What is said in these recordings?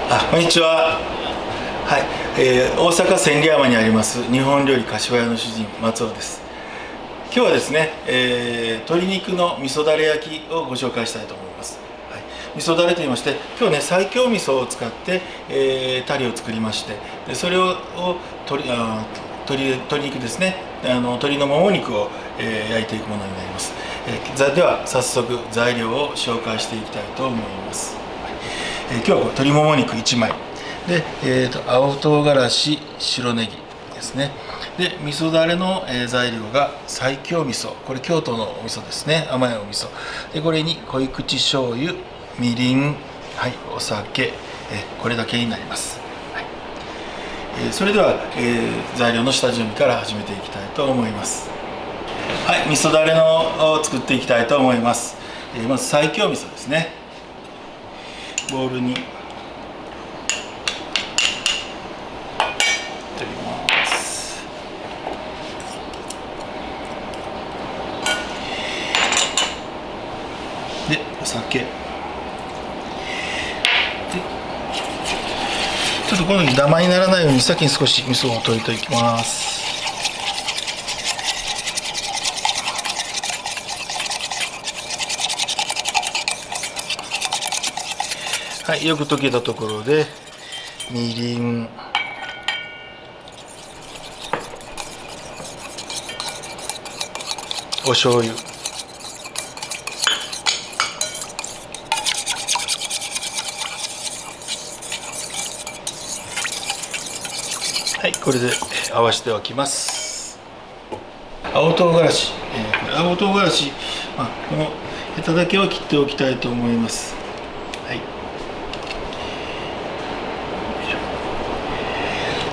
こんにちは。はい、大阪千里山にあります日本料理柏屋の主人松尾です。今日はですね、鶏肉の味噌だれ焼きをご紹介したいと思います。はい、味噌だれと言いまして、今日ね西京味噌を使って、タレを作りまして、でそれを鶏肉ですね、鶏のもも肉を、焼いていくものになります。では早速材料を紹介していきたいと思います。今日は鶏もも肉1枚で、青唐辛子、白ネギですね。で味噌だれの、材料が西京味噌、これ京都のお味噌ですね、甘いお味噌で、これに濃い口醤油、みりん、はい、お酒、これだけになります。はい、それでは、材料の下準備から始めていきたいと思います。はい、味噌だれを作っていきたいと思います。まず西京味噌ですね。ボウルに取ります。でお酒で、ちょっとこの時ダマにならないように先に少し味噌を溶いていきます。はい、よく溶けたところでみりん、お醤油、はい、これで合わせておきます。青唐辛子、青唐辛子、このヘタだけは切っておきたいと思います。はい、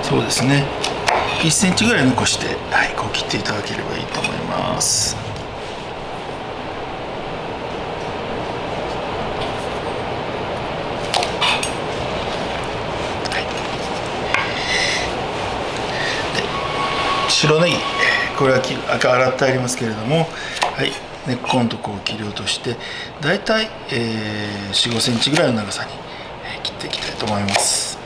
そうですね、1センチぐらい残して、はい、こう切っていただければいいと思います。白ネギ、これは洗ってありますけれども、はい、根っこのところを切り落として、だいたい4、5センチぐらいの長さに切っていきたいと思います。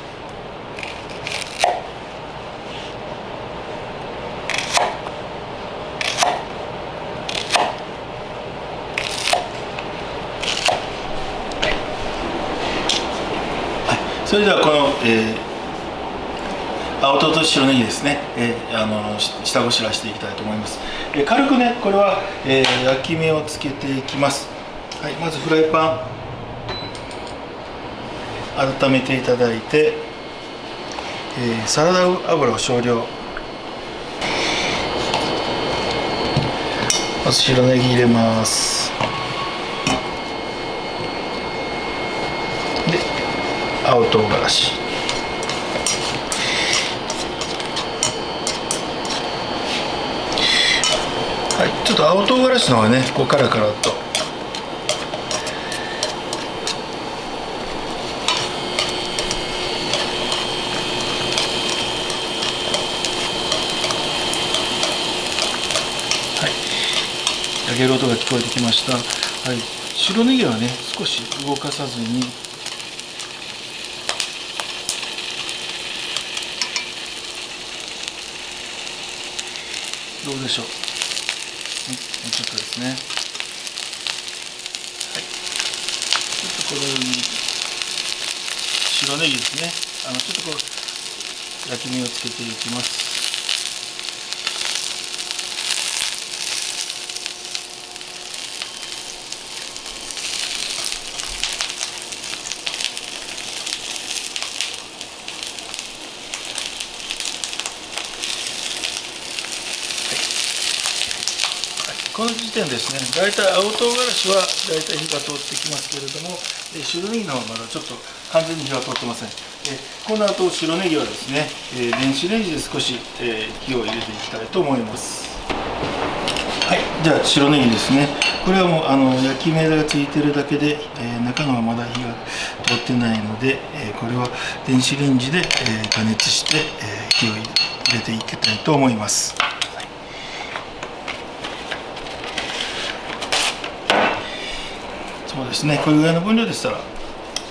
それではこの、青唐と白ネギですね、下ごしらえしていきたいと思います。軽くね、これは、焼き目をつけていきます。はい、まずフライパン温めていただいて、サラダ油を少量、まず白ネギ入れます。で青唐辛子、はい、ちょっと青唐辛子の方がね、こうカラカラと、はい、焼ける音が聞こえてきました。はい、白ネギはね少し動かさずに、どうでしょう、もうちょっとですね。はい、ちょっとこのように白ネギですね、ちょっとこう焼き目をつけていきます。この時点ですね、大体青唐辛子は大体火が通ってきますけれども、白ネギの方はまだちょっと完全に火が通ってません。この後白ネギはですね、電子レンジで少し、火を入れていきたいと思います。はい、じゃあ白ネギですね、これはもう焼き目がついてるだけで、中のはまだ火が通ってないので、これは電子レンジで、加熱して、火を入れていきたいと思います。そうですね、これぐらいの分量でしたら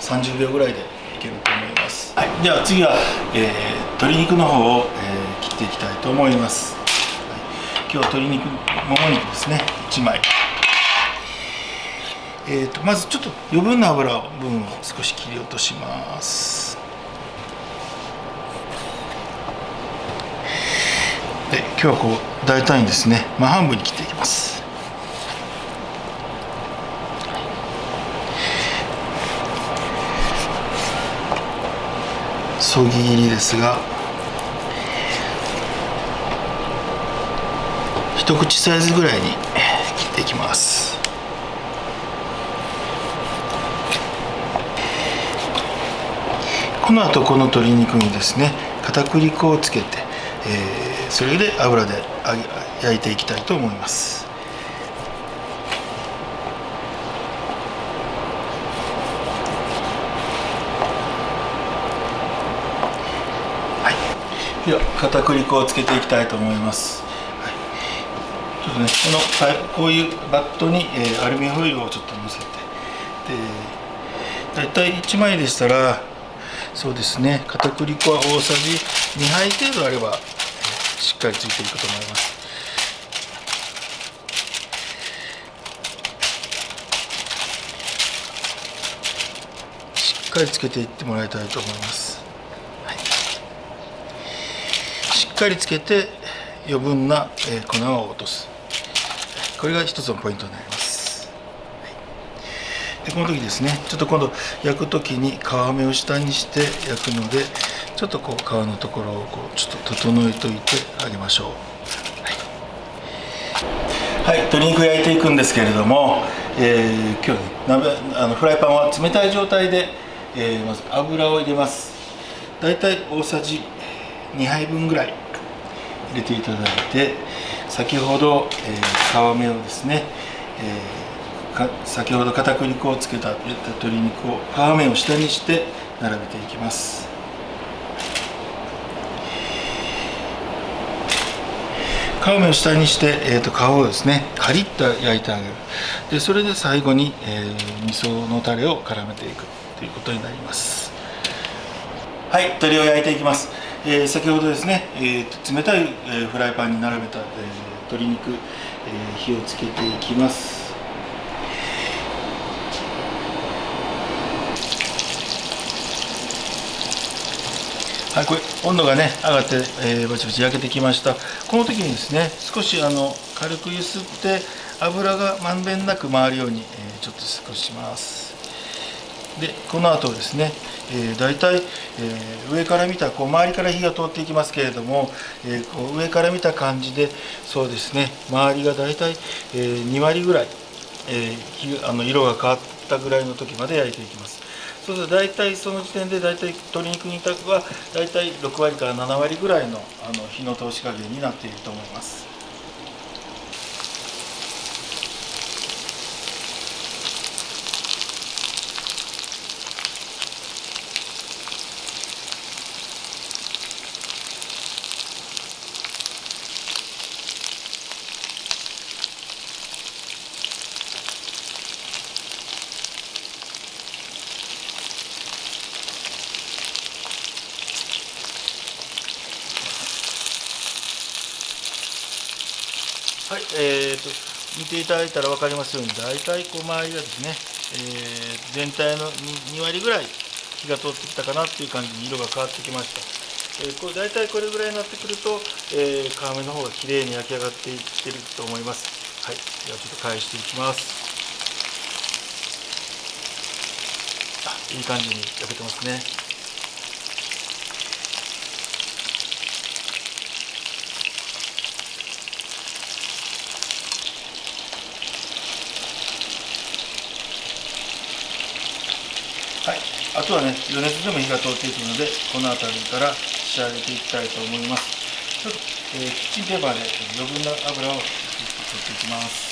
30秒ぐらいでいけると思います。では次は、鶏肉の方を、切っていきたいと思います。はい、今日は鶏肉もも肉ですね、1枚。まずちょっと余分な油分を少し切り落とします。で今日はこう大胆にですね、真半分に切っていきます。そぎ切りですが、一口サイズぐらいに切っていきます。この後この鶏肉にですね、片栗粉をつけて、それで油で焼いていきたいと思います。では片栗粉をつけていきたいと思います。はい、ちょっとね、こういうバットに、アルミホイルをちょっとのせて、でだいたい1枚でしたら、そうですね、片栗粉は大さじ2杯程度あれば、しっかりついていくと思います。しっかりつけていってもらいたいと思います。しっかりつけて余分な粉を落とす、これが一つのポイントになります。でこの時ですね、ちょっと今度焼く時に皮目を下にして焼くので、ちょっとこう皮のところをこうちょっと整えておいてあげましょう。はい、鶏肉焼いていくんですけれども、今日ね、フライパンは冷たい状態で、まず油を入れます。だいたい大さじ2杯分ぐらい入れていただいて、先ほど、皮目をですね、先ほど片栗粉をつけた鶏肉を皮目を下にして並べていきます。皮目を下にして、皮をですねカリッと焼いてあげる。でそれで最後に、味噌のタレを絡めていくということになります。はい、鶏を焼いていきます。先ほどですね、冷たい、フライパンに並べた、鶏肉、火をつけていきます。はい、これ温度がね上がって、ぼちぼち焼けてきました。この時にですね、少し軽く揺すって油がまんべんなく回るように、ちょっと少しします。でこの後ですね、だいたい上から見たこう周りから火が通っていきますけれども、こう上から見た感じで、そうですね、周りがだいたい2割ぐらい、色が変わったぐらいの時まで焼いていきます。そうするとだいたいその時点でだいたい鶏肉にはだいたい6割から7割ぐらいの火の通し加減になっていると思います。はい、見ていただいたら分かりますように、大体こう周りがですね、全体の 2割ぐらい火が通ってきたかなっていう感じに色が変わってきました。これ大体これぐらいになってくると、皮目の方がきれいに焼き上がっていってると思います。はい、ではちょっと返していきます。いい感じに焼けてますね。はい、あとはね、余熱でも火が通っていくので、この辺りから仕上げていきたいと思います。ちょっと、キッチンペーパーで余分な油を取っていきます。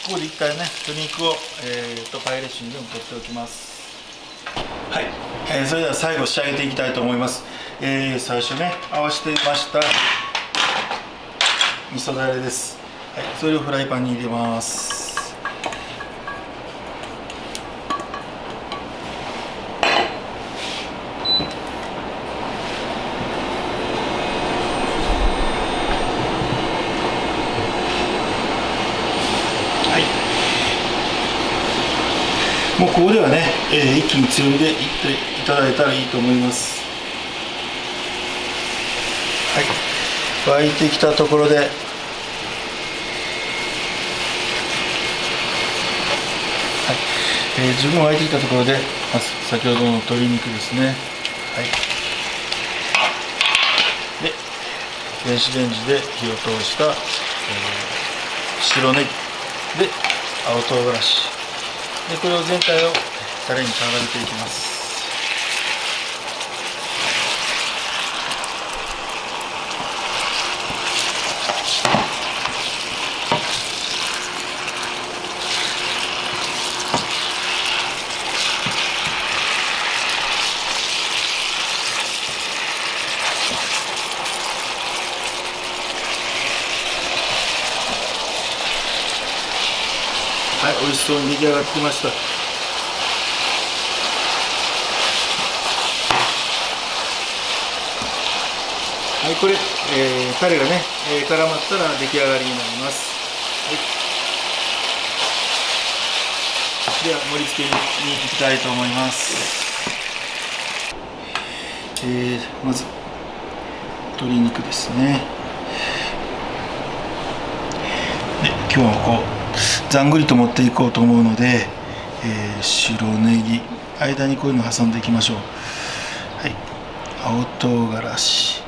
ここで一回ね、鶏肉を、パイレッシュにでも取っておきます。はい、それでは最後仕上げていきたいと思います。最初ね合わせてました味噌だれです。はい、それをフライパンに入れます。もうここではね、一気に強火でいっていただいたらいいと思います。はい、沸いてきたところで、はい、十分沸いてきたところで、まず先ほどの鶏肉ですね。はい。で、電子レンジで火を通した、白ネギで青唐辛子。でこれを全体をタレに絡めていきます。はい、美味しそうに出来上がってきました。はい、これ、タレがね、絡まったら出来上がりになります。はい、では盛り付けに行きたいと思います。まず鶏肉ですね。で今日はこうざんぐりと持っていこうと思うので、白ネギ間にこういうのを挟んでいきましょう。はい、青唐辛子、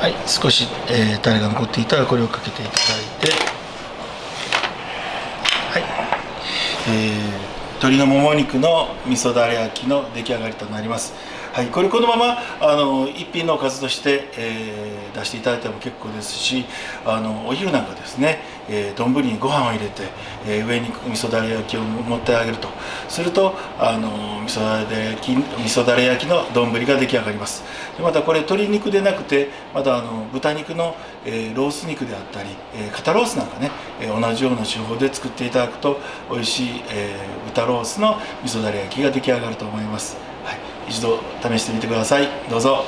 はい、少し、タレが残っていたらこれをかけていただいて、はい、鶏のもも肉の味噌だれ焼きの出来上がりとなります。はい、これこのまま一品のおかずとして、出していただいても結構ですし、お昼なんかですね、丼にご飯を入れて、上に味噌だれ焼きを盛ってあげるとすると味噌だれ焼きの丼が出来上がります。でまたこれ鶏肉でなくてまた豚肉の、ロース肉であったり、肩ロースなんかね、同じような手法で作っていただくと美味しい、豚ロースの味噌だれ焼きが出来上がると思います。はい、一度試してみてください。どうぞ。